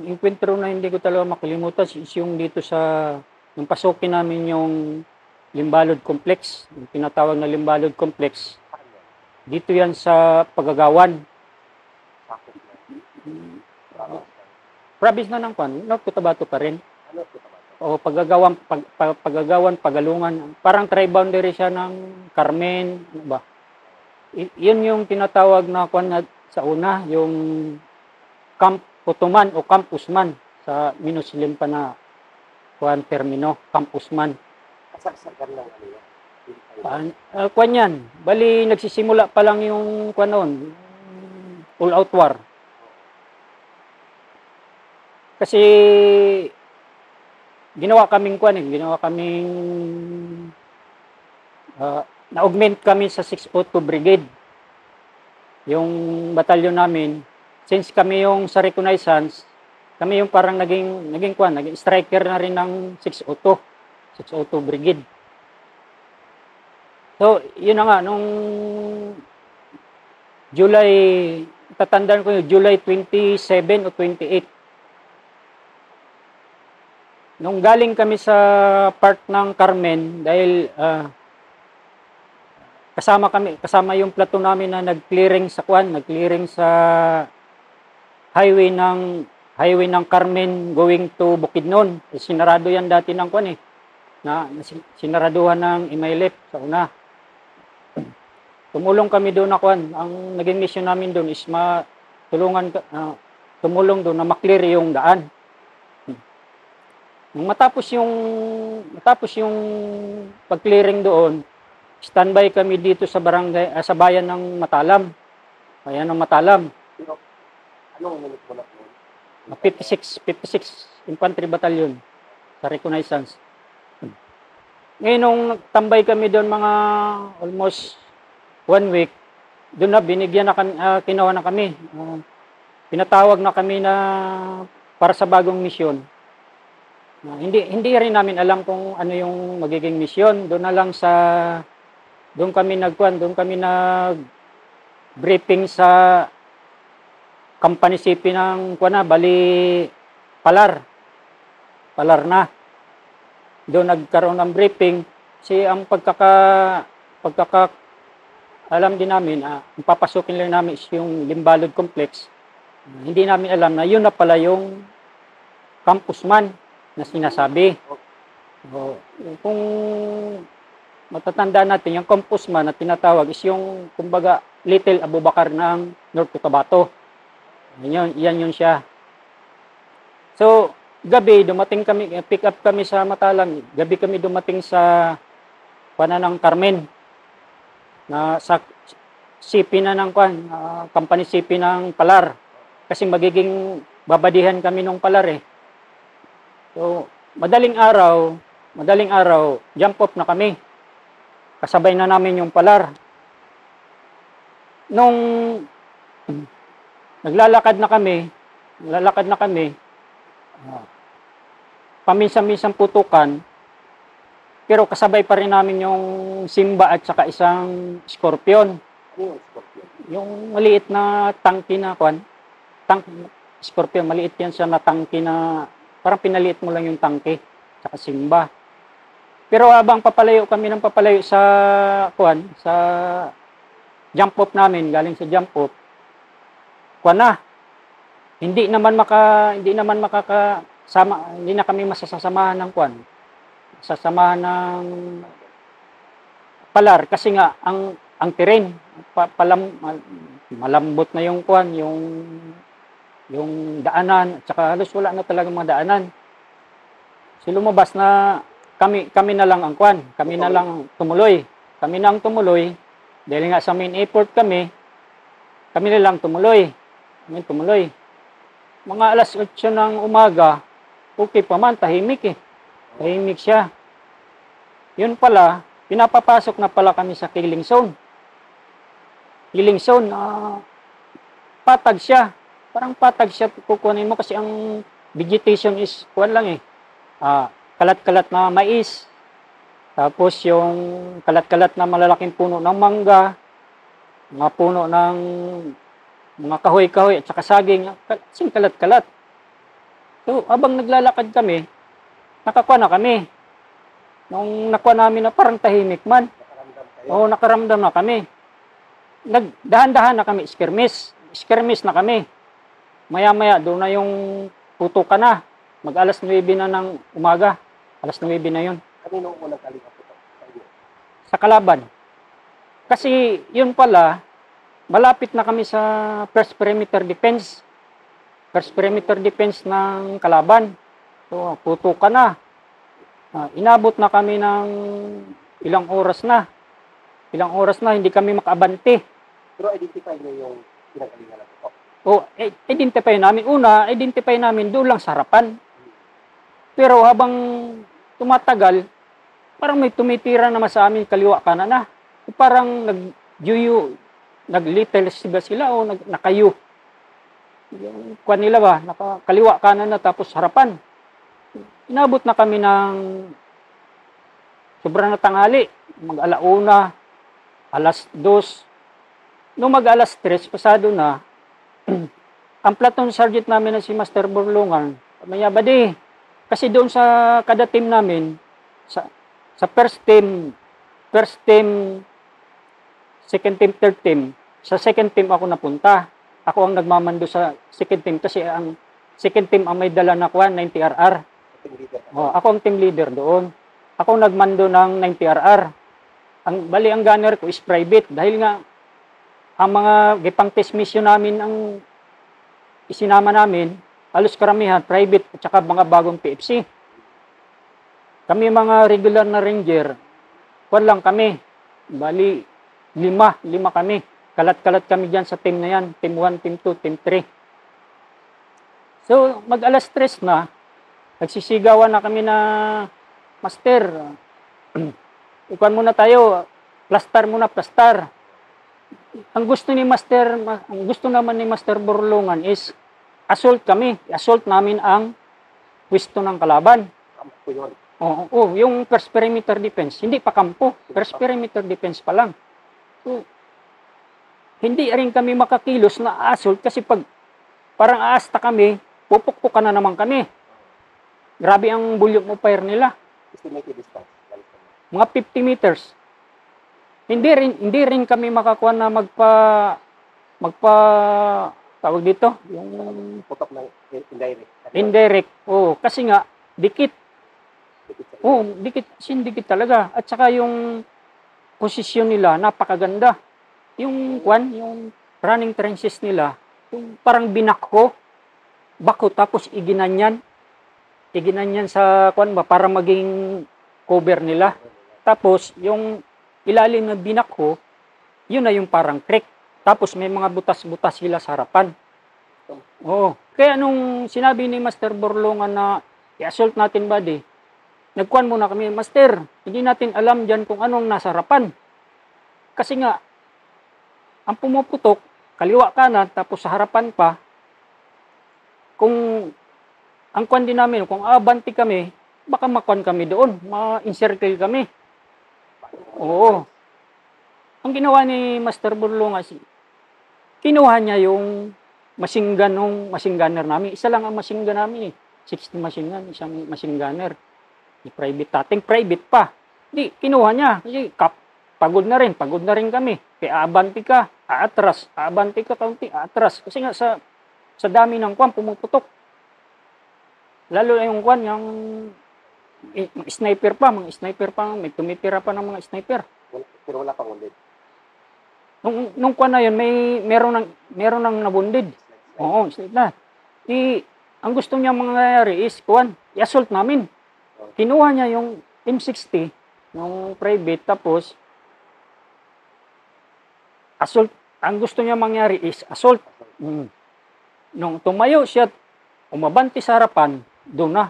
ang enkwentro na hindi ko talaga makalimutan is yung dito sa nung pasukin namin yung Limbalod Complex, yung tinatawag na Limbalod Complex. Dito yan sa Pagagawan. Province na ng Kwan, North Cotabato pa rin. O Pagagawan, Pagalungan. Parang tri-boundary siya ng Carmen, ano ba? Yun yung tinatawag na Kwan na sa una, yung Camp Putuman o Camp Usman sa Minuslim pa na Kwan termino, Camp Usman. Kasagsagan lang ano yan. Kwan yan. Bali, nagsisimula pa lang yung kwan noon, all-out war. Kasi ginawa kaming na-augment kami sa 602 Brigade. Yung batalyon namin, since kami yung sa reconnaissance, kami yung parang naging striker na rin ng 602 Brigade. So, yun na nga, nung tatandaan ko yung July 27 o 28. Nung galing kami sa part ng Carmen, dahil kasama yung platoon namin na nag-clearing sa highway ng Carmen going to Bukidnon. Sinarado yan dati ng sinaraduhan ng Imaylep sa una. Tumulong kami doon na ang naging mission namin doon is tumulong doon na maklear yung daan. Nung matapos yung pag-clearing doon, standby kami dito sa sa bayan ng Matalam. Bayan ng Matalam. Anong unit mo na po? 56 Infantry Battalion sa reconnaissance. Ngayon nung tambay kami doon mga almost 1 week, doon na binigyan na kami, kinuha na kami. Pinatawag na kami na para sa bagong misyon. Hindi rin namin alam kung ano yung magiging misyon. Doon kami nag-briefing sa company CP ng bali Palar na. Doon nagkaroon ng briefing. Kasi ang alam din namin, ang papasukin lang namin is yung Limbalod Complex. Hindi namin alam na yun na pala yung Camp Usman na sinasabi. Kung matatandaan natin, yung Camp Usman na tinatawag is yung, kumbaga, Little Abubakar ng North Cotabato. Yan yun siya. So, gabi, pick up kami sa Matalang. Gabi kami dumating sa ng Carmen. Na sa CP na ng company CP ng Palar. Kasi magiging babadihan kami ng Palar eh. So, madaling araw, jump off na kami. Kasabay na namin yung Palar. Nung naglalakad na kami, paminsan-minsan putukan, pero kasabay pa rin namin yung Simba at saka isang Scorpion. Yung maliit na tangke na Scorpion, maliit yan siya na tangke na parang pinaliit mo lang yung tangke, saka Simba. Pero habang papalayo sa sa jump off namin, galing sa jump off, hindi na kami masasamahan ng sasamahan ng Palar kasi nga ang terrain malambot na yung yung daanan at saka halos wala na talaga mga daanan. So lumabas na kami na lang ang kami na lang tumuloy. Kami na ang tumuloy dahil nga sa main airport kami na lang tumuloy. Mga alas 8 ng umaga, okay pa man, tahimik siya. Yun pala, pinapapasok na pala kami sa killing zone. Patag siya. Parang patag siya, kukunin mo kasi ang vegetation is kalat-kalat na mais. Tapos yung kalat-kalat na malalaking puno ng mangga, mga puno ng mga kahoy-kahoy at saka saging, kalat-kalat. So, habang naglalakad kami, nakakuha na kami. Nung nakuha namin na parang tahimik man, Nakaramdam kayo. oo, nakaramdam na kami. Nagdahan-dahan na kami, skirmish. Skirmish na kami. Maya-maya, doon na yung putukan na. Mag alas 9 na ng umaga. Alas 9 na yun. Kanino unang kalinga po ito? Sa inyo? Sa kalaban. Kasi yun pala, malapit na kami sa first perimeter defense. First perimeter defense ng kalaban. So, putukan na. Inabot na kami ng ilang oras na. Ilang oras na, hindi kami makaabante. Pero identify niyo yung pinagalingan na ito. O, identify namin. Una, identify namin doon lang sa harapan. Pero habang tumatagal, parang may tumitira naman sa amin kaliwa kanan na. Parang nag-little sila o nakayo. Yung kuwan nila ba, kaliwa kanan na tapos harapan. Inabot na kami ng sobrang na tanghali. Mag-alauna, alas 2. Nung mag-alas 3, pasado na, ang platoon sergeant namin na si Master Burlungan, maya ba di? Kasi doon sa kada team namin, sa first team, second team, third team, sa second team ako napunta. Ako ang nagmamando sa second team kasi ang second team ang may dala na 90RR. Team leader. Ako ang team leader doon. Ako nagmando ng 90RR. Ang gunner ko is private dahil nga ang mga gipang test mission namin ang isinama namin, halos karamihan private at saka mga bagong PFC. Kami mga regular na ranger, kwan lang kami. Bali, lima kami. Kalat-kalat kami dyan sa team na yan. Team 1, team 2, team 3. So, mag-alas 3 na, nagsisigawan na kami na, Master, ikuan muna tayo, plastar muna, plastar. Ang gusto naman ni Master Burlungan is, assault kami. Assault namin ang pwesto ng kalaban. Kampo yun. Oo, yung first perimeter defense. Hindi pa kampo. First perimeter defense pa lang. So, hindi rin kami makakilos na assault kasi pag parang aasta kami, pupukpukan na naman kami. Grabe ang volume of fire nila. Estimated distance. Mga 50 meters. Hindi rin kami makakuha na tawag dito, yung Putok ng indirect. indirect. Oh, kasi nga dikit. Oh, dikit talaga. At saka yung posisyon nila napakaganda. Yung running trenches nila, yung parang binako, tapos iginanyan sa para maging cover nila. Tapos yung ilalim na binako, yun na yung parang creek. Tapos may mga butas-butas sila sa harapan. Oo. Kaya nung sinabi ni Master Burlungan na i-assault natin buddy, nagkuhan muna kami, Master, hindi natin alam dyan kung anong nasa harapan. Kasi nga, ang pumuputok, kaliwa kanan, tapos sa harapan pa, kung ang kuhan din namin, kung abanti kami, baka makuhan kami doon, ma-encircle kami. Oo. Ang ginawa ni Master Burlungan, kinuha niya yung machine gun ng machine gunner namin. Isa lang ang machine gun namin eh. 60 machine gun, isang machine gunner. Private private pa. Di, kinuha niya. Kasi pagod na rin kami. Kaya abanti ka, kaunti, aatras. Kasi nga sa dami ng kwan, pumuputok. Lalo na yung kwan, yung mga sniper pa, may tumitira pa ng mga sniper. Pero wala pang ulit. Nung kwan na yun, meron nang nabundid. Oo, slide na. Ang gusto niya mangyayari is, i-assault namin. Kinuha niya yung M60, yung private, tapos, assault. Ang gusto niya mangyari is, assault. Nung tumayo siya, umabanti sa harapan, doon na.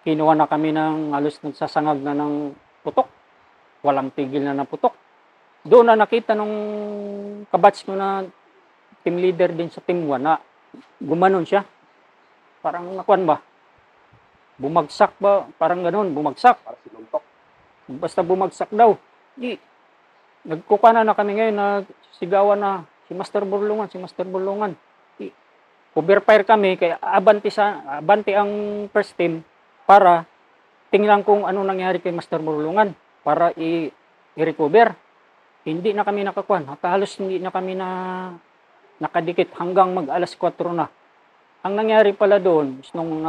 Kinuha na kami ng halos nagsasangag na ng putok. Walang tigil na ng putok. Doon na nakita nung kabatch ko na team leader din sa team 1 na gumanon siya. Parang nakuan ba? Bumagsak ba? Parang ganoon, bumagsak. Para sinuntok. Basta bumagsak daw. Nagkukana na kami ngayon, nagsigawan na si Master Burlungan. cover fire kami, kaya abante ang first team para tingnan kung ano nangyari kay Master Burlungan para i-recover. Hindi na kami nakakuan. Halos hindi na kami nakadikit hanggang mag-alas 4 na. Ang nangyari pala doon is nung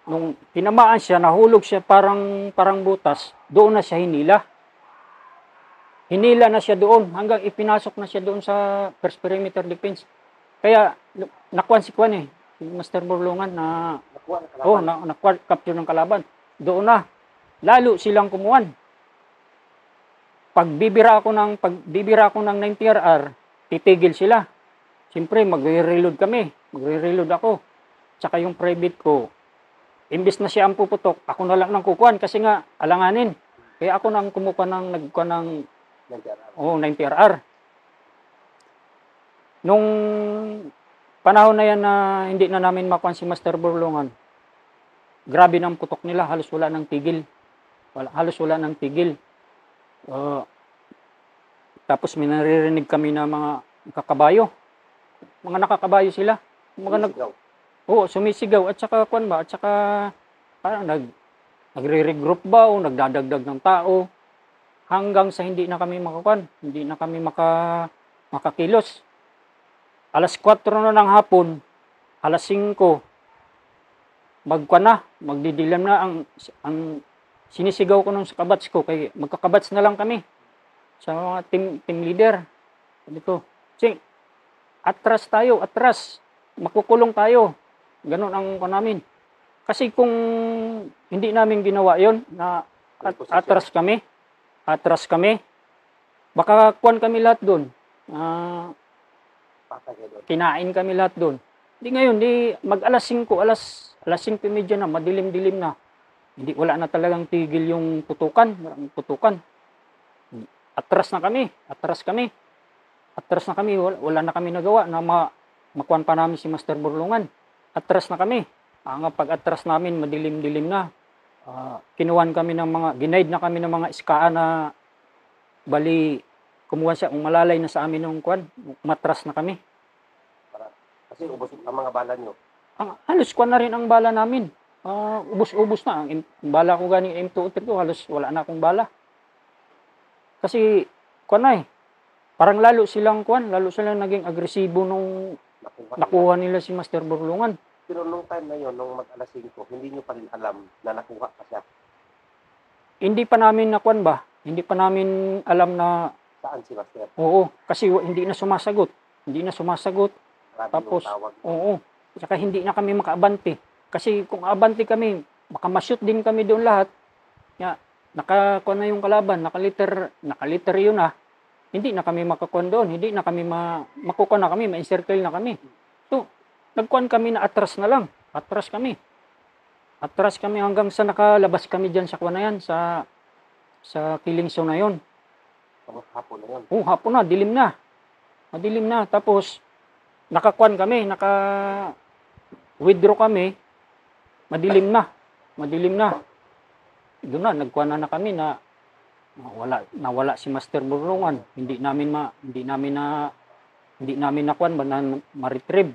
nung tinamaan siya, nahulog siya parang butas, doon na siya hinila. Hinila na siya doon hanggang ipinasok na siya doon sa first perimeter defense. Kaya nakuan si Master Burlungan na Nakuha na kalaban. na-capture ng kalaban. Doon na lalo silang kumuan. Pagbibira ako ng 90RR, titigil sila. Siyempre magre-reload kami. Magre-reload ako. Tsaka yung private ko, imbis na siya ang puputok, ako na lang nang kukuhan kasi nga alanganin. Kaya ako nang kumukuha ng 90RR. Nung panahon na yan na hindi na namin makuha si Master Burlungan, grabe ng putok nila, halos wala nang tigil. Halos wala nang tigil. Tapos may naririnig kami na mga kakabayo. Mga nakakabayo sila. Sumisigaw. At saka parang nagre-regroup ba o nagdadagdag ng tao hanggang sa hindi na kami makakuan, hindi na kami makakilos. Alas 4 na ng hapon, alas 5, magdidilim na ang sinisigaw ko nung sa kabats ko, kay magkakabats na lang kami sa mga team leader. Sabi ko, atras, makukulong tayo. Ganun ang namin. Kasi kung hindi namin ginawa yon na atras kami, baka kuwan kami lahat doon. Kinain kami lahat doon. Di ngayon, mag-alas 5, alas 5:30 na, madilim-dilim na. Wala na talagang tigil yung putukan. Atras na kami. Wala na kami nagawa na makuan pa namin si Master Burlungan. Atras na kami. Ang pag-atras namin, madilim-dilim na. Ginaid na kami ng mga iskaan na bali, kumuha siya, malalay na sa amin ng matras na kami. Kasi ubos ang mga bala nyo. Halos kuwan na rin ang bala namin. Ubos na. Ang bala ko ganing M203 ko, halos wala na akong bala. Kasi, parang lalo silang naging agresibo nung nakuha nila si Master Burlungan. Pero nung time na yon, nung mag-alas 5, hindi nyo pa rin alam na nakuha pa siya. Hindi pa namin Hindi pa namin alam na Saan si Master? oo, kasi hindi na sumasagot. Grabe Tapos, yung tawag. oo. Saka hindi na kami makaabante. Kasi kung abante kami, baka ma-shoot din kami doon lahat. Nakakuha na yung kalaban, nakaliter yun na. Hindi na kami makakuha doon. Hindi na kami makukuha na kami, ma-encircle na kami. So, nagkuhan kami na atras na lang. Atras kami hanggang sa nakalabas kami dyan sa kuha na yan, sa killing zone na yun. Hapon na yun. Hapon na, dilim na. Madilim na. Tapos, nakakuan kami, withdraw kami, madilim na. Doon na, nagkuan na kami na nawala si Master Burlungan. Hindi namin nakuan ba na ma-retrieve.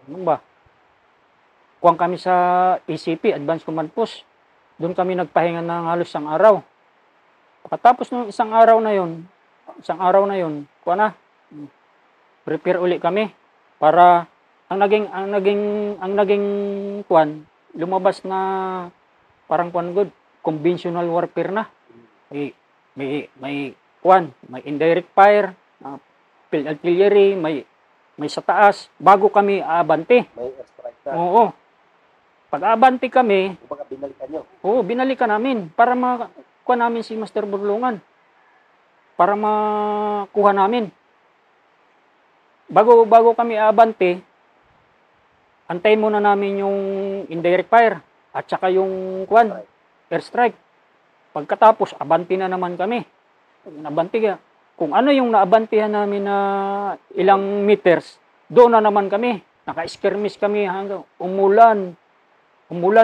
Ano ba? Kuwan kami sa ACP, Advanced Command Post. Doon kami nagpahinga ng halos isang araw. Pagkatapos ng isang araw na yon, kuwan na. Prepare uli kami para ang naging kuwan, lumabas na parang conventional warfare na. May indirect fire, field artillery, may sa taas bago kami aabante. May airstrike na. Oo. Pag aabante kami, Kumbaga binalikan nyo. oo, binalikan namin para makuha namin si Master Burlungan. Para makuha namin. Bago kami aabante, antayin muna namin yung indirect fire at saka yung airstrike. Pagkatapos, abante na naman kami. Nabante ka. Kung ano yung naabantihan namin na ilang meters, doon na naman kami. Naka-skirmish kami hanggang umulan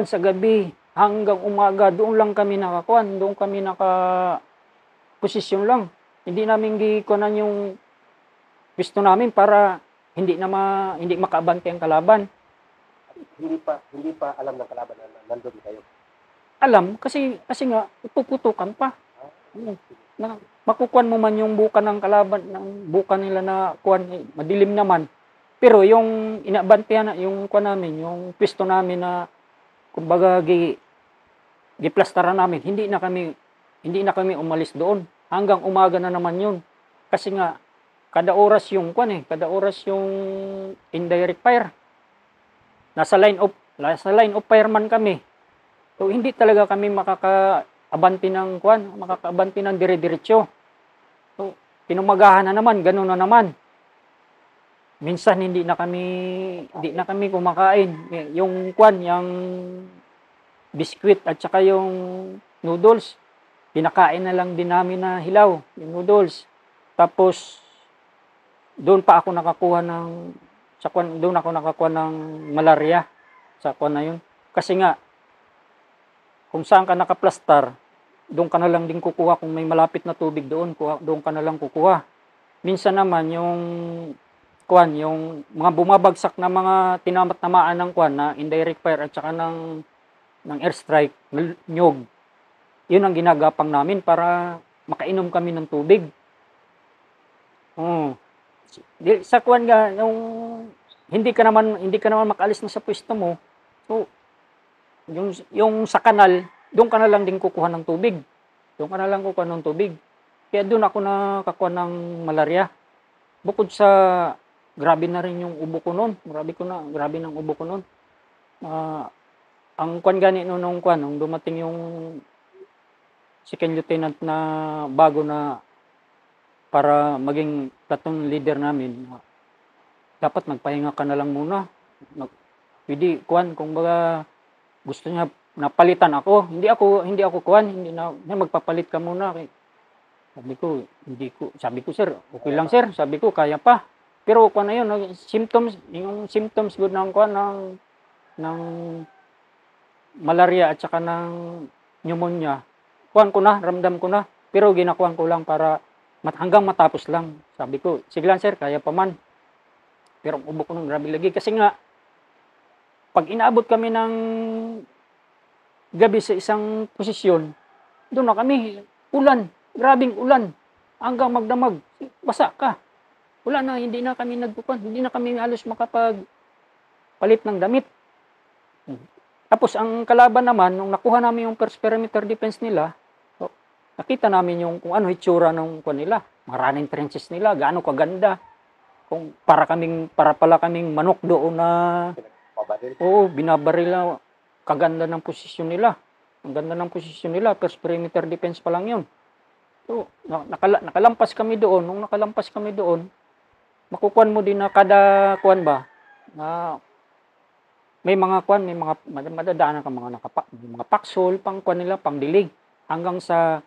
sa gabi, hanggang umaga. Doon lang kami nakakuan. Doon kami naka-posisyon lang. Hindi namin gikuanan yung gusto namin para hindi makaabante ang kalaban. Hindi pa alam ng kalaban na nandun kayo. Alam kasi nga ipuputukan pa. Na makukuhan mo man yung buka ng kalaban, ng buka nila na kuan, madilim naman. Pero yung inabantihan na yung kuan namin, yung pwesto namin na kumbaga giplastaran namin, hindi na kami umalis doon. Hanggang umaga na naman yun. Kasi nga kada oras yung indirect fire. Nasa line of fire man kami. So hindi talaga kami makakaabanti ng dire-diretso. So pinumagahan na naman, ganoon na naman. Minsan hindi na kami kumakain. Yung biskwit at saka yung noodles, pinakain na lang din namin na hilaw, yung noodles. Tapos doon ako nakakuha ng malaria sa kuwan na yun. Kasi nga kung saan ka nakaplastar, doon ka na lang din kukuha. Kung may malapit na tubig doon ka na lang kukuha. Minsan naman yung mga bumabagsak na mga tinamaan ng na indirect fire at saka ng airstrike, nyog. Yun ang ginagapang namin para makainom kami ng tubig. Sa yung hindi ka naman makaalis na sa pwesto mo. So yung sa kanal, doon ka na lang din kukuha ng tubig. Kaya doon ako nakakuha ng malaria. Bukod sa grabe na rin yung ubo ko noon. Grabe ng ubo ko noon. Ang nung dumating yung second lieutenant na bago na para maging platoon leader namin, dapat magpahinga ka na lang muna. Pwede kung baga gusto niya napalitan ako. Hindi na magpapalit ka muna. Sabi ko sir, okay lang sir. Sabi ko kaya pa. Pero na yun, yung symptoms good ng ng malaria at saka ng pneumonia. Ramdam ko na. Pero ginakuan ko lang para hanggang matapos lang. Sabi ko, sige lang sir, kaya pa man. Pero ubo ko nung grabe lagi. Kasi nga, pag inaabot kami ng gabi sa isang posisyon, doon na kami, grabing ulan. Hanggang magdamag, basa ka. Wala na, hindi na kami halos makapagpalit ng damit. Tapos ang kalaban naman, nung nakuha namin yung first perimeter defense nila, nakita namin yung kung ano hitsura ng nila. Maraming trenches nila, gaano kaganda. Para pala kaming manok doon na binabaril. Kaganda ng posisyon nila. Ang ganda ng posisyon nila, first perimeter defense pa lang yun. So, nakalampas kami doon. Nung nakalampas kami doon, makukuhan mo din na kada na may mga madadaanan ka mga paksol, pang nila, pang dilig. Hanggang sa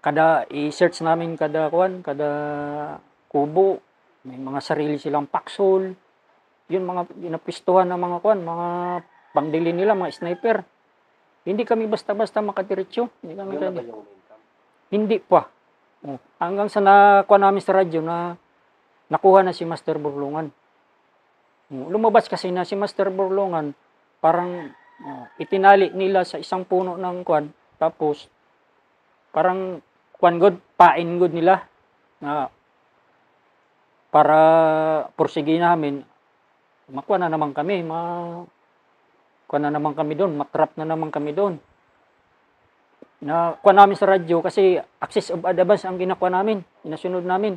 kada i-search namin kada kubo, may mga sarili silang paksol. Yun mga ginapistuhan ng mga pangdili nila, mga sniper. Hindi kami basta-basta makadiretso. Hindi pa. Hanggang sa nakuha namin sa radyo na nakuha na si Master Burlungan. Lumabas kasi na si Master Burlungan, parang itinali nila sa isang puno ng tapos parang pain good nila na para pursige namin. Makuha na naman kami, matrap na naman kami doon. Nakuha namin sa radyo kasi access of advance ang ginakuha namin, inasunod namin.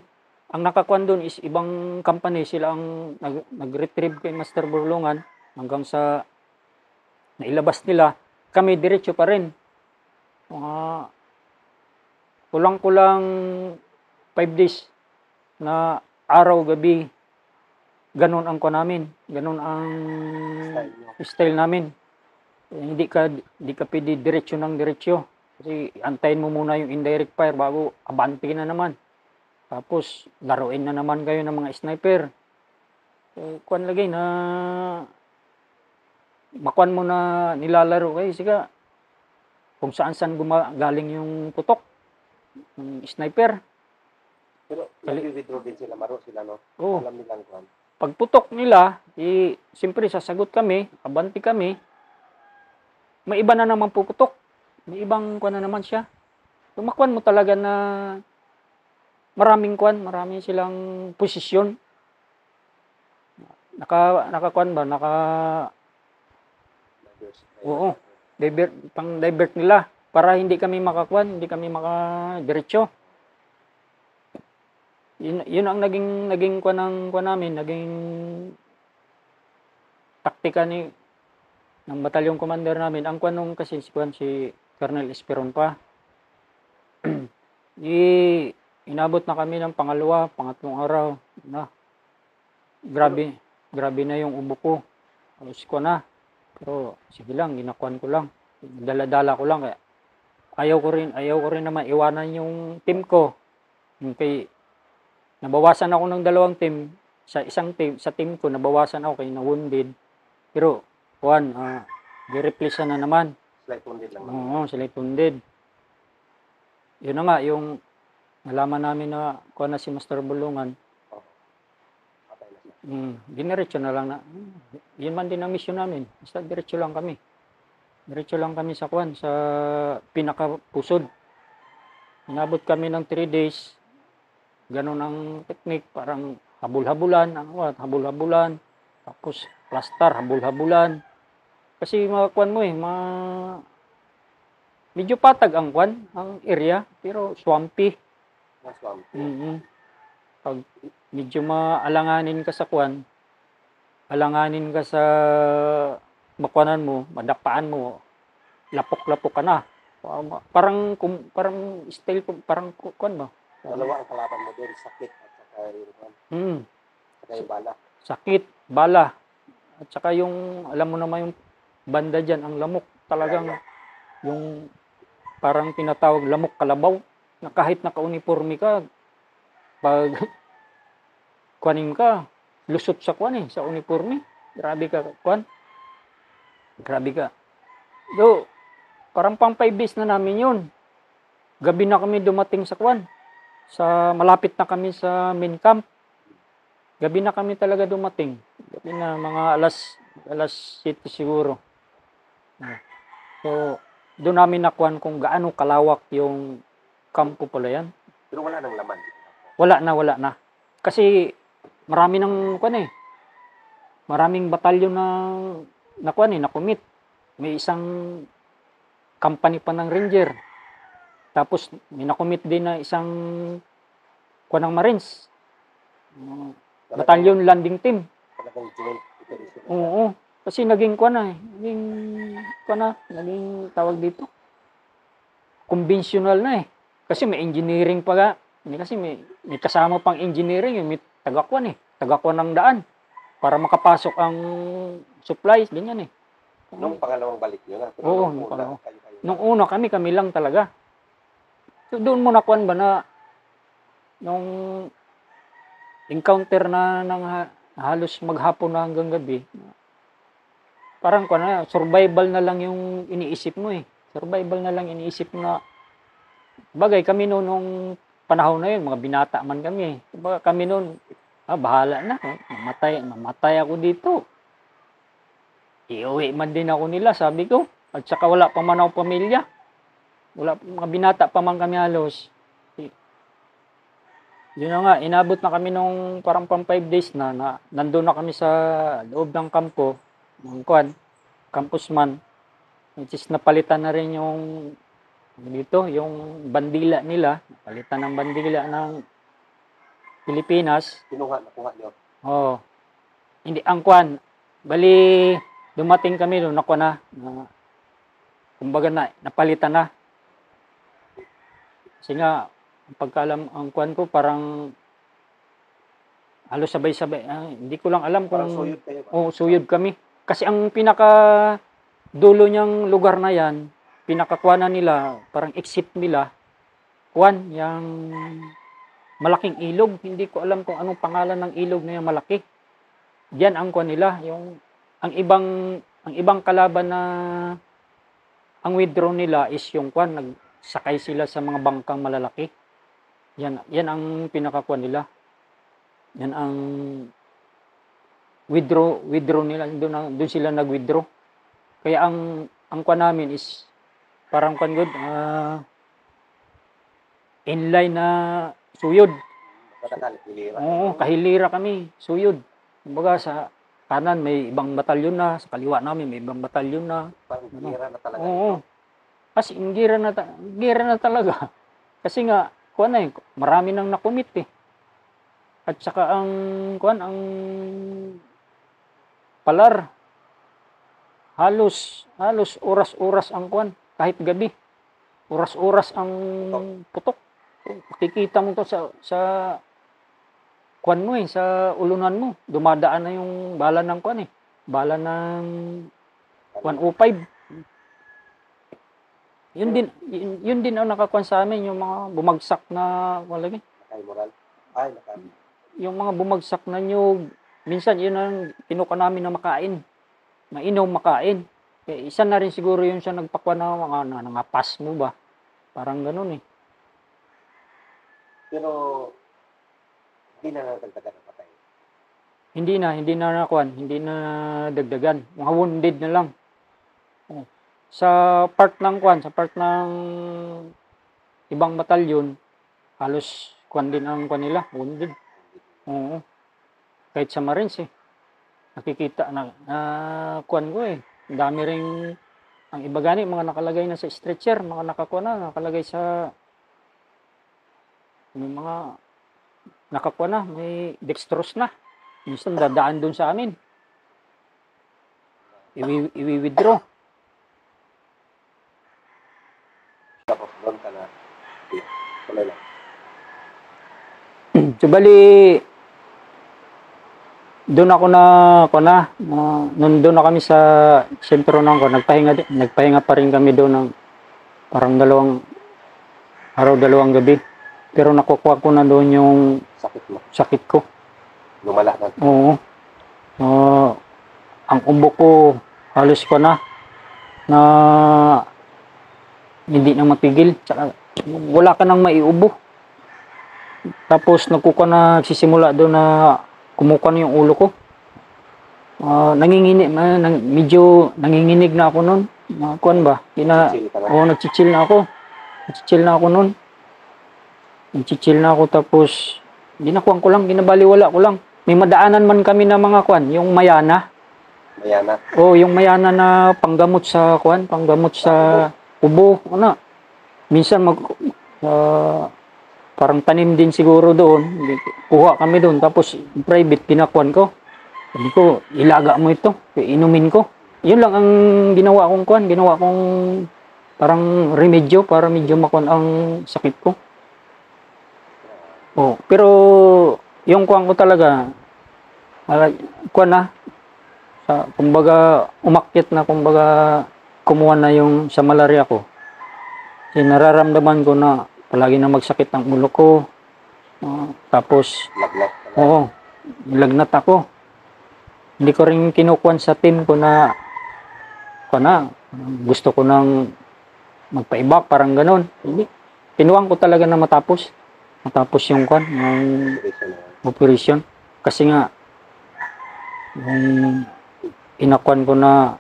Ang nakakuha doon is ibang company, sila ang nag-retrieve kay Master Burlungan hanggang sa nailabas nila. Kami diretso pa rin. Kulang-kulang 5 days na araw-gabi. Ganon ang ganon ang style namin. Hindi ka pwede diretso ng diretso. Kasi antayin mo muna yung indirect fire bago abante na naman. Tapos laruin na naman kayo ng mga sniper. Lagay na makuan mo na nilalaro kayo. Sige, kung saan galing yung putok ng sniper. Pero nag-withdraw din sila, maro sila, no? Oo. Alam nilang kwan. Pagputok nila, siyempre sasagot kami, abanti kami. May iba na naman puputok. May ibang kwan na naman siya. Tumakwan mo talaga na maraming kwan, marami silang posisyon. Nakakwan ba? Oo. Divert nila para hindi kami makakwan, hindi kami makadiretso. Yun ang naging kwan namin, naging taktika ng batalyong commander namin. Ang kwan nung kasi si Colonel Esperon pa. Inabot na kami ng pangatlong araw na. Grabe na yung ubo ko. Alos ko na. Pero sige lang, ginakuan ko lang. Dala-dala ko lang kaya ayaw ko rin na maiwanan yung team ko. Kay nabawasan ako ng 2 team. Sa team ko nabawasan ako kay na-wounded. Pero di-replace na naman. Slight wounded lang. Oo, slight wounded. Yun na nga, yung nalaman namin na kuha na si Master Bulungan. Patay na siya. Diniretso na lang na. Yun man din ang mission namin. Basta diretso lang kami. Diretso lang kami sa kuwan, sa pinakapusod. Inabot kami ng 3 days. Ganon ang technique, parang habul-habulan, habul-habulan. Tapos plaster, habul-habulan. Kasi mga kuwan mo medyo patag ang kuwan, ang area, pero swampy. Pag medyo maalanganin ka sa kuwan, alanganin ka sa bakwanan mo, madakpaan mo, lapok-lapok ka na. Parang style parang kuwan ba? Dalawa ang kalaban mo din, sakit at saka yung bala. Sakit, bala. At saka yung, alam mo naman yung banda dyan, ang lamok. Talagang yung parang tinatawag lamok kalabaw. Na kahit naka-uniforme ka, pag kuwanin ka, lusot sa kuwan sa uniforme. Grabe ka, kuwan. Grabe ka. So, parang pang 5 days na namin yun. Gabi na kami dumating sa kuwan. Malapit na kami sa main camp. Gabi na kami talaga dumating. Gabi na, mga alas 7 siguro. So, doon namin nakuhan kung gaano kalawak yung kampo pala yan. Pero wala nang laman. Wala na. Kasi marami ng kuwan maraming batalyon na kuwan na commit. May isang company pa ng Ranger. Tapos may na-commit din na isang kuwan ng Marines. Batalyon landing team. Talagang joint operation. Oo. Kasi naging kuwan naging tawag dito. Conventional na Kasi may engineering pa ga. Kasi may kasama pang engineering, may tagakwan tagakwan ng daan para makapasok ang supplies, ganyan Nung pangalawang balik nyo na. Oo, nung una kami lang talaga. So doon mo nakuan ba na nung encounter na ng halos maghapon na hanggang gabi, parang survival na lang yung iniisip mo Survival na lang iniisip mo na bagay kami nung panahon na yun, mga binata man kami. Diba, kami noon, bahala na. Mamatay ako dito. Iuwi man din ako nila, sabi ko. At saka wala pa man ako pamilya. Mga binata pa man kami halos. Yun na nga, inabot na kami nung parang pang 5 days na nandun na kami sa loob ng kampo, ng campus man. Which is napalitan na rin yung bandila nila. Napalitan ng bandila ng Pilipinas. Nakuha nyo? Oo. Hindi, ang bali, dumating kami doon, kumbaga napalitan na. Kasi nga, pagkaalam ang ko, parang halos sabay-sabay. Hindi ko lang alam kung suyod kayo ba? Oo, suyod kami. Kasi ang pinaka dulo niyang lugar na yan, pinakakuanan nila, parang exit nila, yung malaking ilog. Hindi ko alam kung anong pangalan ng ilog na yung malaki. Diyan ang nila, ang ibang kalaban na ang withdraw nila is yung nagsakay sila sa mga bangkang malalaki. Yan ang pinakakuan nila. Yan ang withdraw nila. Doon sila nag-withdraw. Kaya ang kuan namin is parang kuan good, inline na suyod. Madagal, hilira. Oo, kahilira kami, suyod. Kumbaga sa kanan may ibang batalyon na, sa kaliwa namin may ibang batalyon na. Parang hilira na talaga. Oo. Kasi gira na talaga. Kasi nga, kuan na marami nang nakumit eh. At saka ang palar, halos oras-oras ang kuan, kahit gabi. Oras-oras ang putok. Makikita mo to sa kuan mo sa ulunan mo. Dumadaan na yung bala ng kuan Bala ng 105. Yun din ang nakakuan sa amin, yung mga bumagsak na lagi. Nakay moral. Ay, Yung mga bumagsak na nyug, minsan yun ang kinuha namin na makain. Mainom makain. Kaya isa na rin siguro yun siya nagpakuan na mga nangapas mo ba. Parang ganun eh. Pero, hindi na nadagdagan ang patay. Hindi na nakuan, hindi na dagdagan. Mga wounded na lang. Sa part ng ibang batalyon, halos kuan din ang kuan nila, wounded. Oo. Kahit sa Marines nakikita na kuan ko Ang dami ring ang iba gani mga nakalagay na sa stretcher, mga nakakuha na, nakalagay sa may mga nakakuha na, may dextrose na. Minsan dadaan doon sa amin. Iwi-withdraw. Tapos doon ka na. Tuloy lang. So bali, doon ako doon na kami sa sentro ng ko, nagpahinga pa rin kami doon ng parang 2 araw, 2 gabi. Pero nakukuha ko na doon yung sakit ko. Lumala na. Oo. Ang ubo ko halos ko na hindi na mapigil. Tsaka, wala ka nang maiubo. Tapos nagsisimula doon na kumukuha yung ulo ko. Medyo nanginginig na ako noon. Kuan ba? Nagchichill na ako. Nagchichill na ako tapos ginakuan ko lang, ginabaliwala ko lang. May madaanan man kami na mga kuan, yung mayana. Mayana? Yung mayana na panggamot sa kuan, panggamot sa ubo. Minsan parang tanim din siguro doon. Kuha kami doon. Tapos private pinakuan ko. Sabi ko, ilaga mo ito. Inumin ko. Yun lang ang ginawa kong kuan. Ginawa kong parang remedyo para medyo makuan ang sakit ko. Pero yung kuan ko talaga, kuan na. Kumbaga, umakyat na. Kumbaga, kumuha na yung sa malaria ko. Kasi nararamdaman ko na palagi na magsakit ang ulo ko. Tapos, lagnat ako. Hindi ko rin kinukuhan sa team ko na gusto ko nang magpa-ibak, parang ganon. Hindi. Kinuhan ko talaga na matapos yung yung operation. Kasi nga, yung inakuhan ko na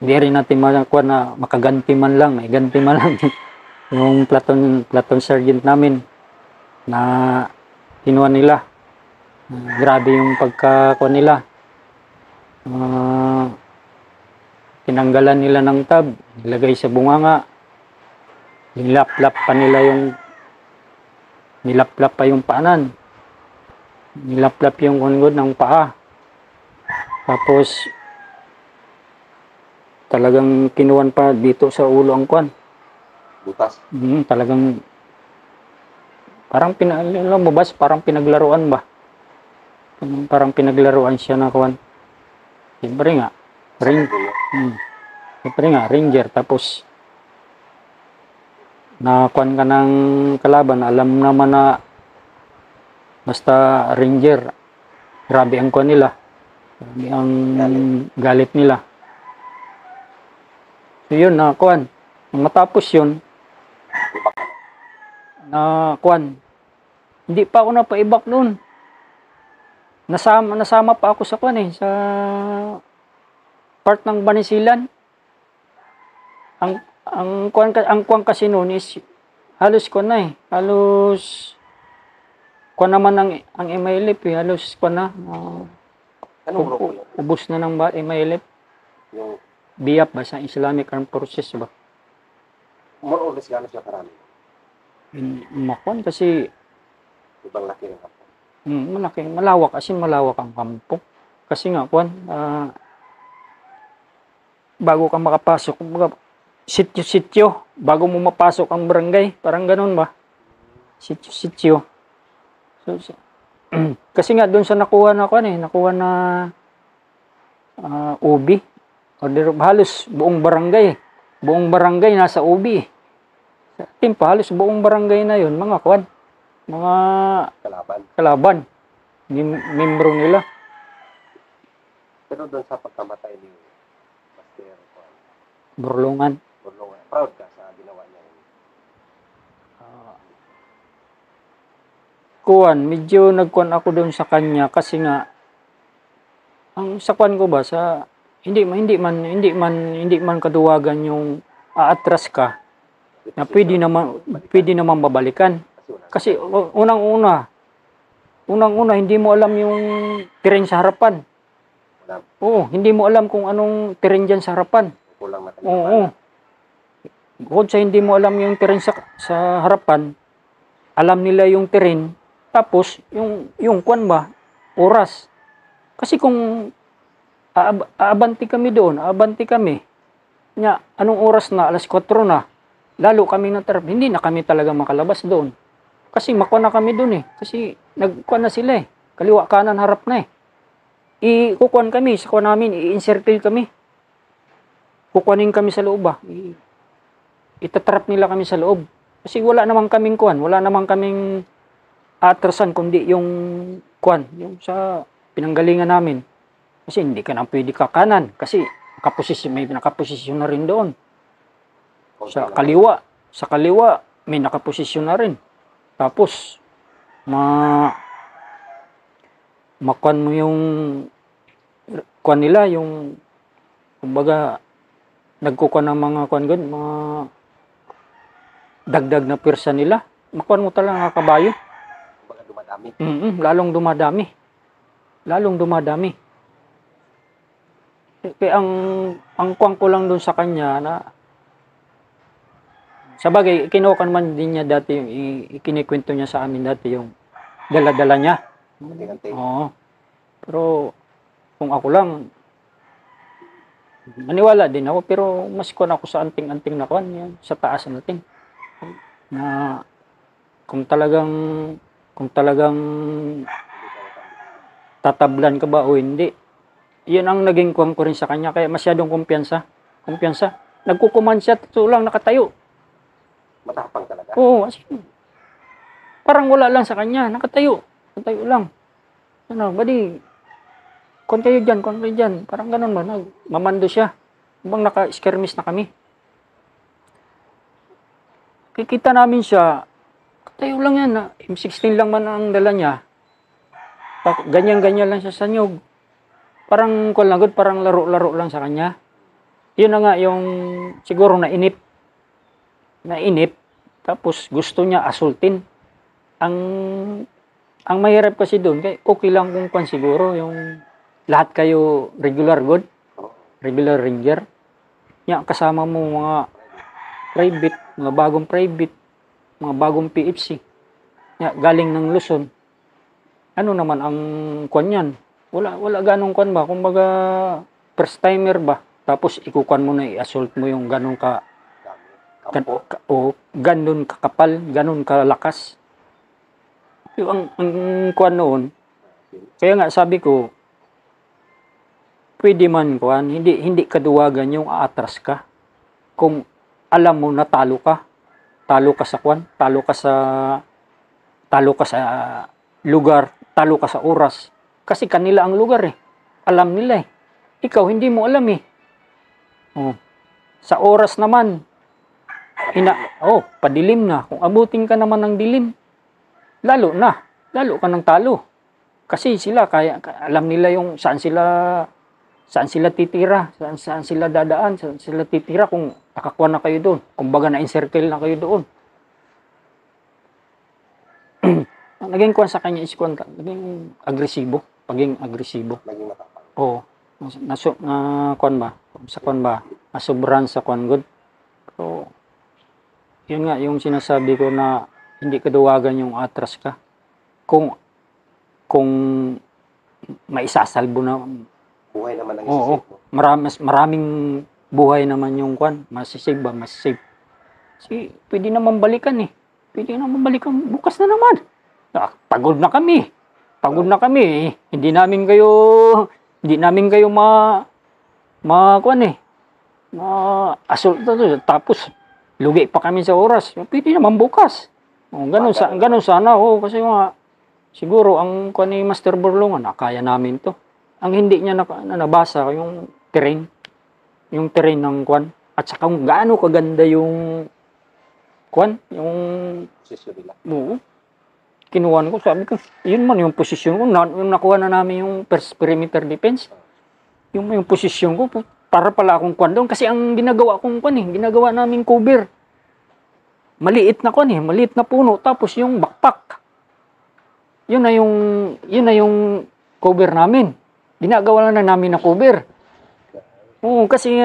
hindi rin natin makakuha na makaganti man lang. May ganti man lang. Yung platoon sergeant namin na kinuha nila. Grabe yung pagkakuha nila. Tinanggalan nila ng tab, nilagay sa bunganga. Nilaplap pa yung paanan. Nilaplap yung kungod ng paa. Tapos talagang kinuwan pa dito sa ulo ang kuwan. Butas? Talagang parang parang pinaglaruan ba? Parang pinaglaruan siya na kuwan. Siyempre nga, Ranger. Tapos nakuwan ka ng kalaban, alam naman na basta Ranger, grabe ang kuwan nila. Grabe ang galit nila. So yun, nakuwan. Matapos yun, na kuan. Hindi pa ako napaibak noon. Nasama pa ako sa kuan sa part ng Banisilan. Ang kuan kasi noon is halos kuan na halos kuan naman ang MILF halos kuan na. Anong grupo yun? Ubos na ng MILF. Yung BIAP ba sa Islamic Armed Forces ba? more or less gano'n siya karami. Makuan kasi Ibang laki ng kampo. malawak kasi malawak ang kampo. Kasi nga kuan bago ka makapasok, kumbaga sityo-sityo bago mo mapasok ang barangay, parang ganoon ba? Sityo-sityo. So, kasi nga doon sa nakuha na ubi. Or halos buong barangay nasa ubi. Sa timpa halos buong barangay na 'yon, mga kuan, mga kalaban. Membro nila. Pero doon sa pagkamatay ni Master Burlungan. Proud ka sa ginawa niya. Kuan, medyo nagkuan ako doon sa kanya kasi nga ang sa kuan ko ba sa hindi man kaduwagan yung aatras ka na pwede naman babalikan. Kasi unang-una hindi mo alam yung terrain sa harapan. Oo, hindi mo alam kung anong terrain diyan sa harapan. Oo. Bukod sa hindi mo alam yung terrain sa harapan, alam nila yung terrain, tapos yung kuan ba, oras. Kasi kung aabanti kami. Nya, anong oras na? Alas 4 na. Lalo kami natarap. Hindi na kami talaga makalabas doon. Kasi makuha na kami doon Kasi nagkuha na sila Kaliwa kanan harap na Ikukuhan kami sa kuha namin. I-encircle kami. Kukuhanin kami sa loob Itatrap nila kami sa loob. Kasi wala namang kaming kuhan. Wala namang kaming atrasan kundi yung kuhan. Yung sa pinanggalingan namin. Kasi hindi ka na pwede kakanan. Kasi may nakaposisyon na rin doon. Sa kaliwa, may nakaposisyon na rin. Tapos, makuan mo yung kuan nila, yung kumbaga, nagkukuha ng mga kuan gud, mga dagdag na pirsa nila. Makuan mo talaga ng kabayo. Kumbaga dumadami. Lalong dumadami. Kaya ang kuwan ko lang doon sa kanya na sa bagay, kinuha man din niya dati, ikinikwento niya sa amin dati yung dala-dala niya. Oo. Pero kung ako lang, maniwala din ako, pero mas kuwan ako sa anting-anting na kuwan, yan, sa taas natin. Na kung talagang tatablan ka ba o hindi. Yun ang naging kuwan ko rin sa kanya, kaya masyadong kumpiyansa. Nagkukuman siya, totoo lang nakatayo. Matapang talaga. Oo, parang wala lang sa kanya, nakatayo lang. Badi, kuwan kayo dyan, parang ganun ba, mamando siya. Habang naka-skirmish na kami. Kikita namin siya, katayo lang yan, M16 lang man ang dala niya. Ganyan-ganyan lang siya sa nyog. Parang parang laro-laro lang sa kanya. Yun na nga yung siguro nainip. Tapos gusto niya asultin. Ang mahirap kasi doon, okay lang kung kwan siguro yung lahat kayo regular ranger. Nya kasama mo mga private, mga bagong PFC. Nya galing ng Luzon. Ano naman ang kwan yan? Wala ganong kwan ba? Kumbaga first timer ba? Tapos ikukuan mo na i-assault mo yung ganong ganun kakapal, ganun kalakas. Yung ang kuan noon. Kaya nga sabi ko, pwede man kuan, hindi kaduwagan yung aatras ka. Kung alam mo na talo ka sa kuan, talo ka sa lugar, talo ka sa oras. Kasi kanila ang lugar Alam nila Ikaw hindi mo alam Sa oras naman, Padilim na. Kung abutin ka naman ng dilim, lalo ka ng talo. Kasi sila, alam nila yung saan sila titira, saan sila dadaan, saan sila titira kung nakakuha na kayo doon. Kumbaga na-encircle na kayo doon. Naging kuwan sa kanya is kuwan, naging agresibo. Naging matapang. Oo. Kuwan ba? Sa kuwan ba? Nasobran sa kuwan good. So, yun nga, yung sinasabi ko na hindi kaduwagan yung atras ka. Kung maisasalbo na. Buhay naman ang Oo. isisip mo. Maraming buhay naman yung kwan. Masisave ba? Masisave. Kasi pwede naman balikan eh. Pwede naman balikan. Bukas na naman. Pagod na kami. Hindi namin kayo assault na to. Tapos lugi pa kami sa oras. Pwede naman bukas. Ganun sana. Kasi siguro ang kwan ni Master Burlongan, kaya namin to. Ang hindi niya nabasa yung terrain. Yung terrain ng kwan. At saka kung gaano kaganda yung kwan. Yung Posisyon nila. Oo. Kinuha ko, sabi ko, yun man yung posisyon ko. Yung nakuha na namin yung first perimeter defense. Yung posisyon ko, para pala akong kwan doon. Kasi ang ginagawa namin cover. Maliit na puno. Tapos yung backpack. Yun na yung cover namin. Ginagawa na namin na cover. Oo, kasi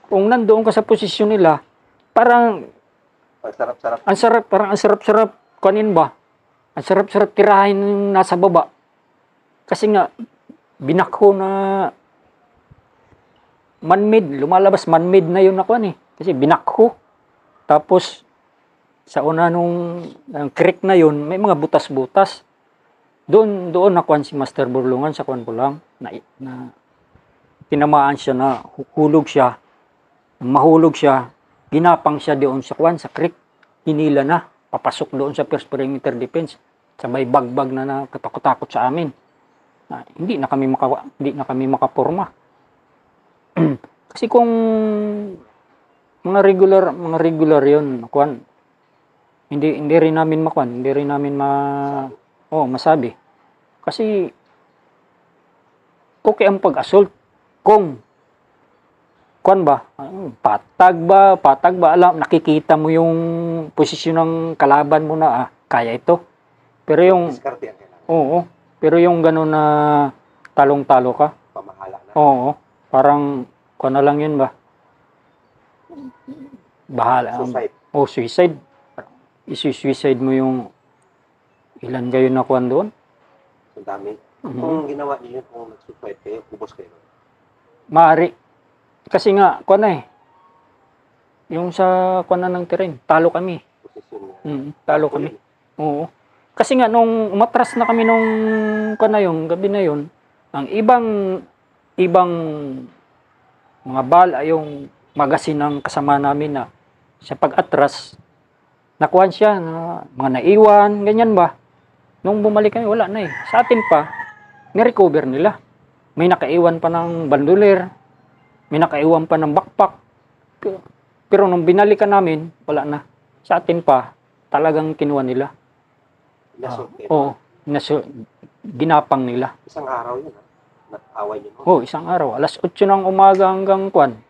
kung nandoon ka sa posisyon nila, parang ang sarap-sarap kanin ba? Ang sarap-sarap tirahin yung nasa baba. Kasi nga, binakho na lumalabas man-made na yun ako Kasi binakho. Tapos, sa una nung creek na yun, may mga butas-butas. Doon nakuha si Master Burlongan sa kuwan ko lang na tinamaan siya na mahulog siya, ginapang siya doon sa kuwan sa creek, hinila na, papasok doon sa first perimeter defense, sabay bagbag na nakatakot-takot sa amin. Hindi na kami makaporma. Kasi kung mga regular yon kuwan, hindi rin namin masabi. Kasi okay ang pag-assault kung kuwan ba, patag ba, alam, nakikita mo yung posisyon ng kalaban mo na kaya ito. Pero yung Diskarte ang kailangan. Oo, pero yung gano'n na talong-talo ka, Pamahala na. oo, parang kuwan na lang yun ba? Bahala. Suicide. Suicide. Isi-suicide mo yung ilan kayo na kuwan doon? Ang dami. Mhm. Kung ginawa niyo yun, kung nag-suicide kayo, ubos kayo. Maaari. Kasi nga, kuwan na yung sa kuwan na ng terrain, talo kami. Posisyon niya. Talo kami. Oo. Kasi nga, nung umatras na kami nung kuwan na yung gabi na yun, ang ibang mga bala, yung magasin ng kasama namin na sa pag-atras, nakuhan siya, mga naiwan, ganyan ba? Nung bumalik kami, wala na Sa atin pa, ni-recover nila. May nakaiwan pa ng bandoler, may nakaiwan pa ng backpack. Pero nung binalikan namin, wala na. Sa atin pa, talagang kinuha nila. Nasult kayo. Oo, ginapang nila. Isang araw yun, Nag-away yun. Isang araw. Alas 8 ng umaga hanggang kuwan.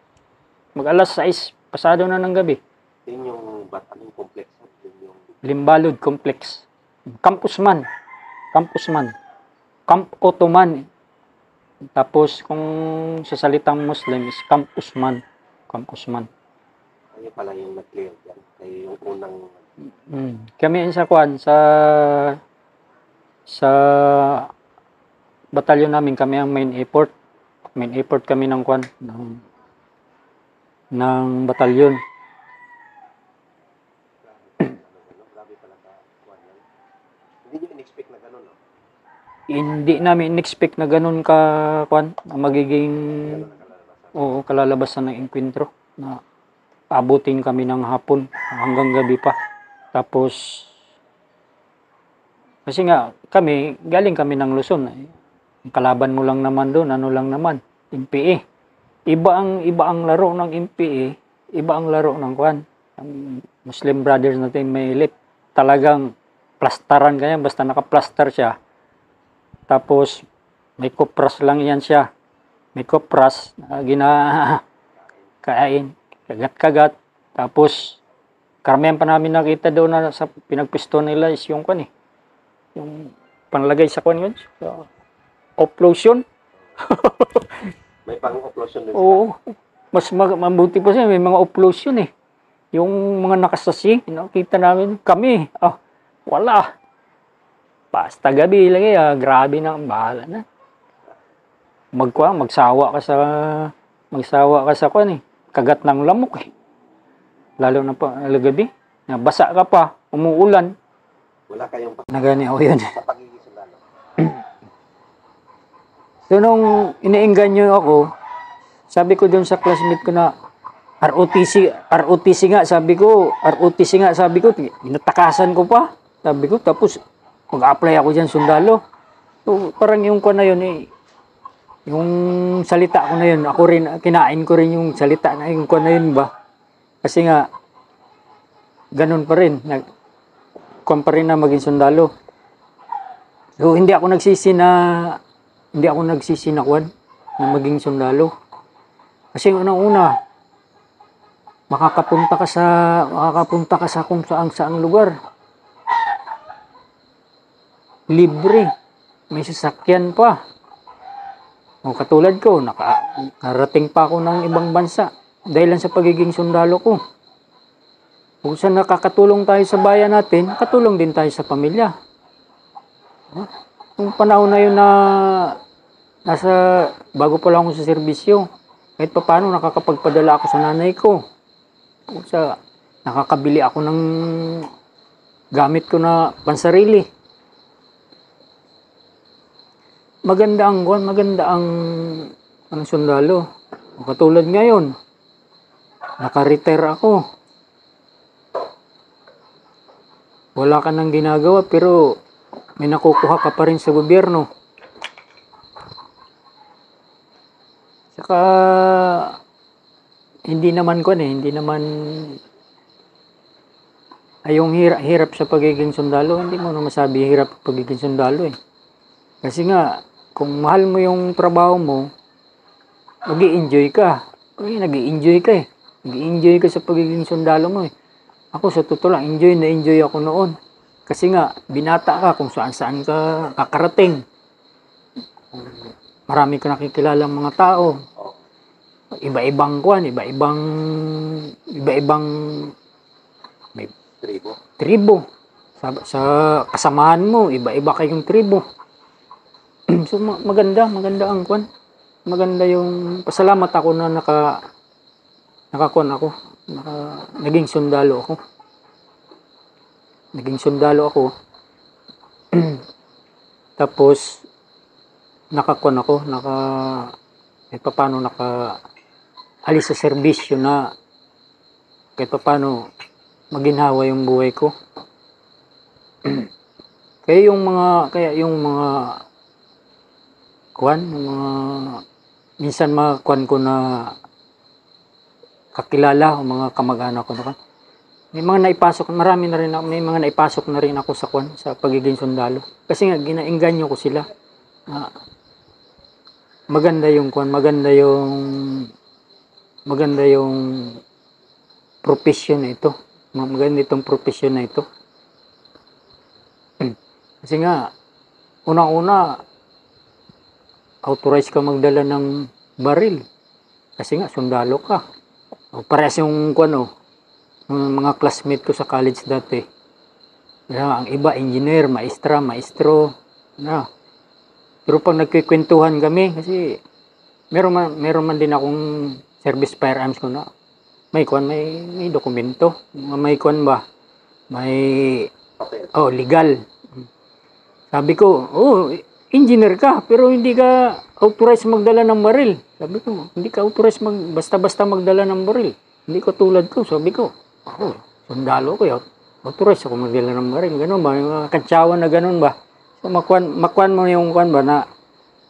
Mag-alas 6, pasado na ng gabi. Yun yung anong complex. Yun yung Limbalud Complex. Campusman. Camp Ottoman. Tapos kung sa salitang Muslim is Campusman. Kayo pala yung nag-clear dyan. Kayo yung unang Kami sa kuwan, sa batalyon namin, kami ang main effort kami ng kuwan ng batalyon. grabe pala ka kuwan yan. Hindi nyo in-expect na gano'n, no? Hindi namin in-expect na ganun ka kuwan, magiging Gano'n nakalalabasan. kalalabasan ng enkwentro na abutin kami ng hapon hanggang gabi pa. Tapos kasi nga galing kami ng Luzon. Ang kalaban mo lang naman doon, MPA. Iba ang laro ng MPA, iba ang laro ng kuwan. Ang Muslim brothers natin may lip. Talagang plastaran kanya, basta naka-plaster siya. Tapos, may kupras lang yan siya. May kupras na kain, kagat-kagat. Tapos, karamihan pa namin nakita doon na sa pinagpisto nila is yung kwan eh. Yung panlagay sa kwan yun. So, off-lotion. May pang-occlusion din sila. Oo. Mas mabuti pa siya, may mga off-lotion eh. Yung mga nakasasi, nakita namin kami. Wala. Basta gabi lang grabe na, bahala na. Magsawa ka sa kwan eh. Kagat ng lamok eh. Lalo na pa gabi. Basa ka pa, umuulan. Wala kayong Nagani ako yun. sa pagiging sundalo. So nung iniingganyo ako, sabi ko doon sa classmate ko na ROTC nga, sabi ko, inatakasan ko pa. Sabi ko, tapos mag-apply ako dyan sundalo. So parang yung ko na yun eh, yung salita ko na yun, ako rin, kinain ko rin yung salita na yung ko na yun ba. Kasi nga, ganun pa rin, kung pa rin na maging sundalo. So hindi ako nagsisi na kwan, na maging sundalo. Kasi unang-una, makakapunta ka sa kung saang lugar. Libre. May sasakyan pa. O katulad ko, nakarating pa ako ng ibang bansa dahil lang sa pagiging sundalo ko. Kung saan nakakatulong tayo sa bayan natin, katulong din tayo sa pamilya. Yung panahon na yun na bago pa lang ako sa serbisyo, kahit pa paano nakakapagpadala ako sa nanay ko. Kung sa nakakabili ako ng gamit ko na pansarili. Maganda ang sundalo. Katulad ngayon, naka-retire ako. Wala ka nang ginagawa pero may nakukuha ka pa rin sa gobyerno. Saka hindi naman yung hirap sa pagiging sundalo, hindi mo na masabi hirap pagiging sundalo eh. Kasi nga, kung mahal mo yung trabaho mo, mag-i-enjoy ka. Kasi nag-i-enjoy ka eh. Nag-i-enjoy ka sa pagiging sundalo mo eh. Ako sa totoo lang, enjoy ako noon. Kasi nga, binata ka kung saan-saan ka kakarating. Marami ka nakikilalang mga tao. Iba-ibang may tribo. Sa kasamahan mo, iba-iba kayong tribo. So maganda ang kwan. Maganda yung pasalamat ako na naging sundalo ako. Tapos alis sa serbisyo na kahit paano maginhawa yung buhay ko. Kaya yung mga minsan mga kwan ko na kakilala o mga kamag-anak ko na may mga naipasok na rin ako sa pagiging sundalo. Kasi nga ginaengganyo ko sila. Maganda yung profession na ito. Maganda itong profession na ito. Kasi nga unang-una authorized ka magdala ng baril. Kasi nga, sundalo ka. Parehas yung mga classmate ko sa college dati. Ang iba, engineer, maestro. Pero pag nagkikwentuhan kami, kasi meron man din akong service firearms ko na may dokumento. May legal. Sabi ko, engineer ka, pero hindi ka authorized magdala ng baril. Sabi ko, hindi ka authorized basta-basta magdala ng baril. Hindi ko tulad ko. Sabi ko, sundalo ko yun. Authorized ako magdala ng baril. Ganun ba? Yung kantsawan na ganun ba? So, makuan mo yung kwan ba na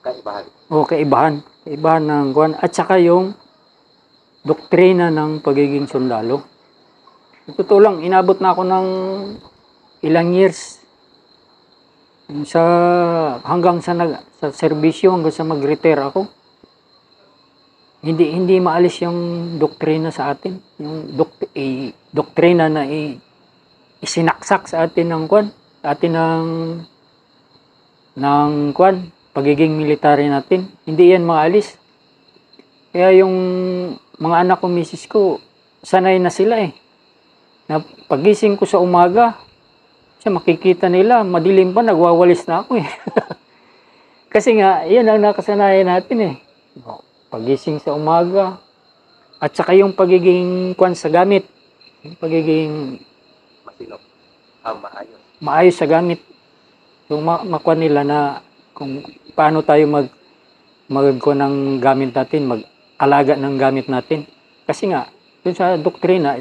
Kaibahan. Kaibahan ng kwan. At saka yung doktrina ng pagiging sundalo. Totoo lang, inabot na ako ng ilang years. Sa hanggang sa serbisyo, hanggang sa mag-retire ako. Hindi maalis yung doktrina sa atin. Yung doktrina na isinaksak sa atin ng kwan, sa atin ng kwan, pagiging military natin. Hindi yan maalis. Kaya yung mga anak ko, misis ko, sanay na sila eh. Na pagising ko sa umaga, siya makikita nila, madilim pa, nagwawalis na ako eh. Kasi nga, yun ang nakasanayan natin eh. Pagising sa umaga, at saka yung pagiging kwan sa gamit, yung pagiging Masinop. maayos sa gamit. Yung makwan nila na kung paano tayo magkuha ng gamit natin, mag-alaga ng gamit natin. Kasi nga, dun sa doktrina,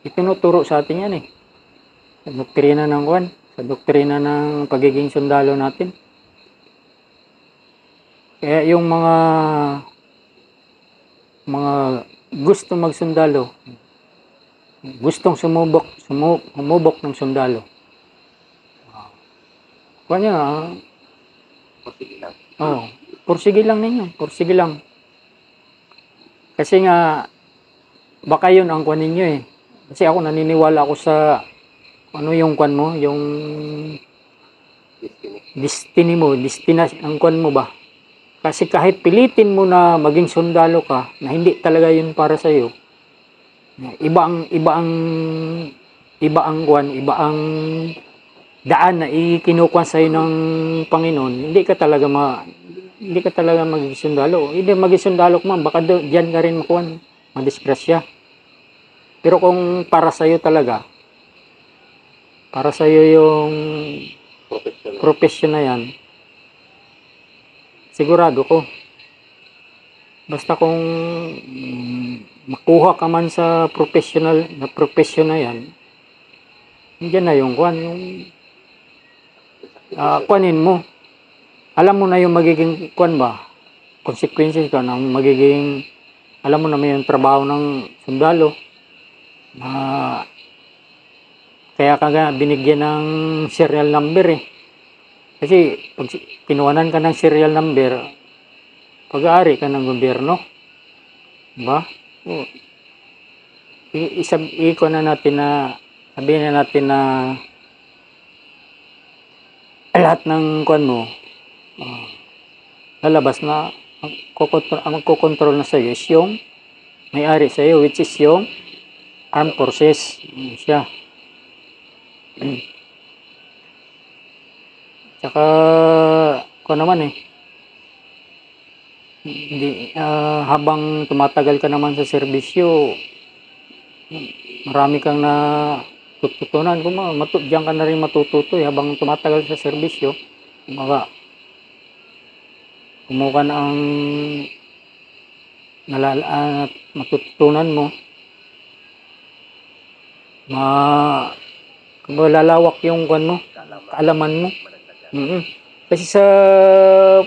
itinuturo sa atin yan eh. Sa doktrina ng kwan, sa doktrina ng pagiging sundalo natin. Kaya yung mga gusto magsundalo, gustong sumubok ng sundalo. Kwan niya, Sige lang. pursige lang ninyo, pursige lang. Kasi nga, baka yun ang kwan ninyo eh. Kasi ako naniniwala ako sa, ano yung kwan mo, yung destiny mo, ang kwan mo ba? Kasi kahit pilitin mo na maging sundalo ka, na hindi talaga yun para sa iyo. Iba ang daan na ikinukuha sa iyo ng Panginoon. Hindi ka talaga maging sundalo. Hindi maging sundalo man, baka diyan ka rin makuha, madisgrasya. Pero kung para sa iyo talaga, para sa iyo yung profession na yan, sigurado ko. Basta kung makuha ka man sa profession na yan, diyan na yung kwan, yung kwanin mo. Alam mo na yung magiging kwan ba, consequences ka ng magiging, alam mo na may yung trabaho ng sundalo. Kaya ka binigyan ng serial number eh. Kasi pag kinuhanan ka ng serial number, pag-aari ka ng gobyerno. Diba? Sabihin na natin na lahat ng kwan mo, lalabas na ang magkocontrol na sa iyo is yung may-ari sa iyo, which is yung armed forces. Siya. Tsaka, kung naman eh, habang tumatagal ka naman sa serbisyo, marami kang tututunan. Diyan ka na rin matututo eh, habang tumatagal sa serbisyo. Kumuha ka na ang matututunan mo. Lalawak yung kaalaman mo. Kasi sa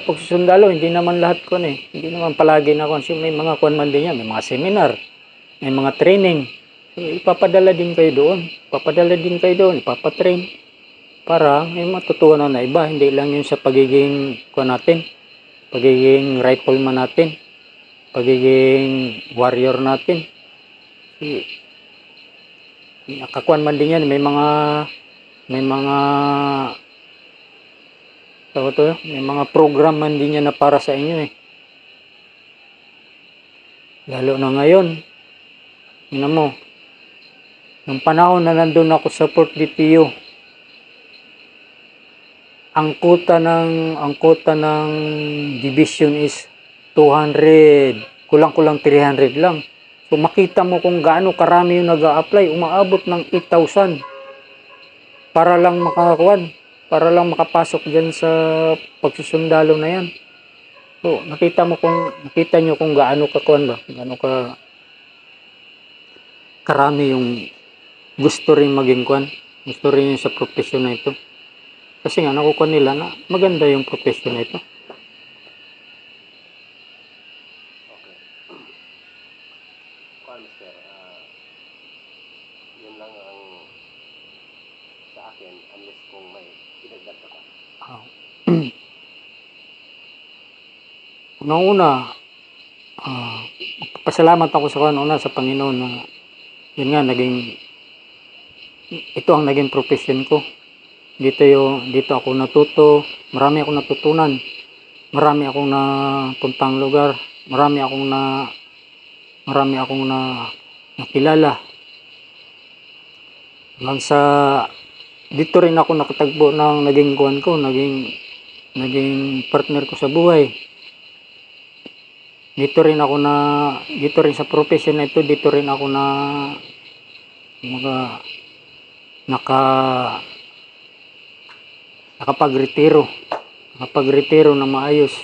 pagsusundalo, hindi naman lahat hindi naman palagi na kasi may mga man din yan, may mga seminar, may mga training. So, ipapadala din kayo doon, ipapatrain para may matutunan na iba, hindi lang yun sa pagiging natin, pagiging rifleman natin, pagiging warrior natin. Nakakuan man din yan, may mga program man din yan na para sa inyo eh. Lalo na ngayon, yun mo, nung panahon na nandun ako sa Fort DPU, ang quota ng division is 200, kulang-kulang 300 lang. So makita mo kung gaano karami yung nag-a-apply, umaabot ng 8,000 para lang makapasok dyan sa pagsusundalo na yan. So nakita nyo kung gaano gaano ka karami yung gusto rin maging gusto rin yung sa profession na ito. Kasi nga nakukuha nila na maganda yung profession na ito. Yun lang ang sa akin, unless kung may idagdag ka pa. Ah. Unang-una, pasalamat ako sa una sa Panginoon na yun nga ito ang naging profession ko. Dito ako natuto, marami akong natutunan. Marami akong napuntang lugar, marami akong nakilala. Hanggang sa dito rin ako nakatagbo ng naging naging partner ko sa buhay. Dito rin sa profession na ito, dito rin ako nakapagretiro na maayos.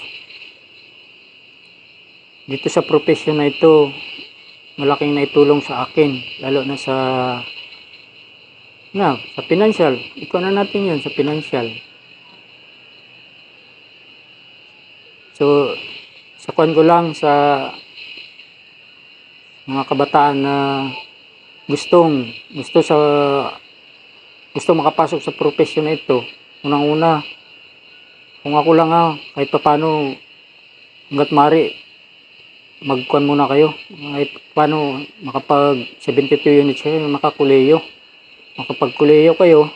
Dito sa profession na ito, malaking naitulong sa akin, lalo na sa financial. Ikaw na natin yan sa financial. So, sa kuwan ko lang sa mga kabataan na gusto makapasok sa profession na ito. Unang-una, kung ako lang kahit paano, hanggat mari, magkuhan muna kayo. Kahit paano, makapag 72 units kayo, makakuleyo. Makapagkuleyo kayo,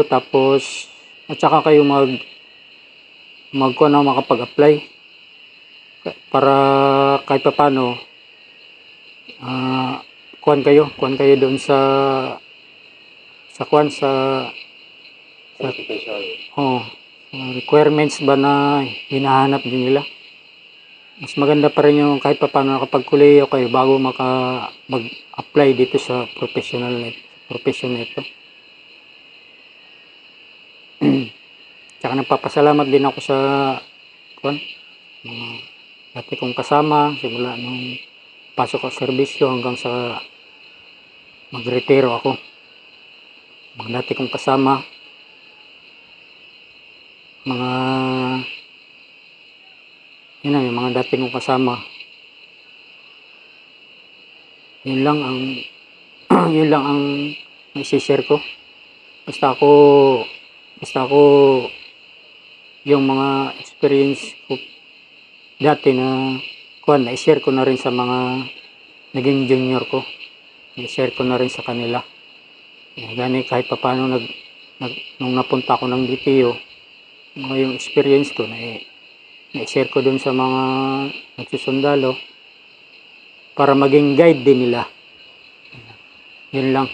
tapos, at saka kayo makapag-apply. Para kahit paano, kuhan kayo doon sa Qualification. requirements ba na hinahanap din nila. Mas maganda pa rin yung kahit paano nakapagkuleyo kayo bago mag-apply dito sa profession na ito. Tsaka nagpapasalamat din ako sa mga dati kong kasama simula nung pasok sa serbisyo hanggang sa magretiro ako. Mga dati kong kasama, yung mga dati kong kasama. Yun lang ang i-share ko. Basta ako yung mga experience ko dati na i-share ko na rin sa mga naging junior ko. I-share ko na rin sa kanila. Gani kahit paano nung napunta ako ng DTO, yung experience ko na-share ko dun sa mga nagsusundalo para maging guide din nila. Yun lang.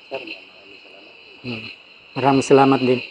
Sir, maraming salamat. Maraming salamat din.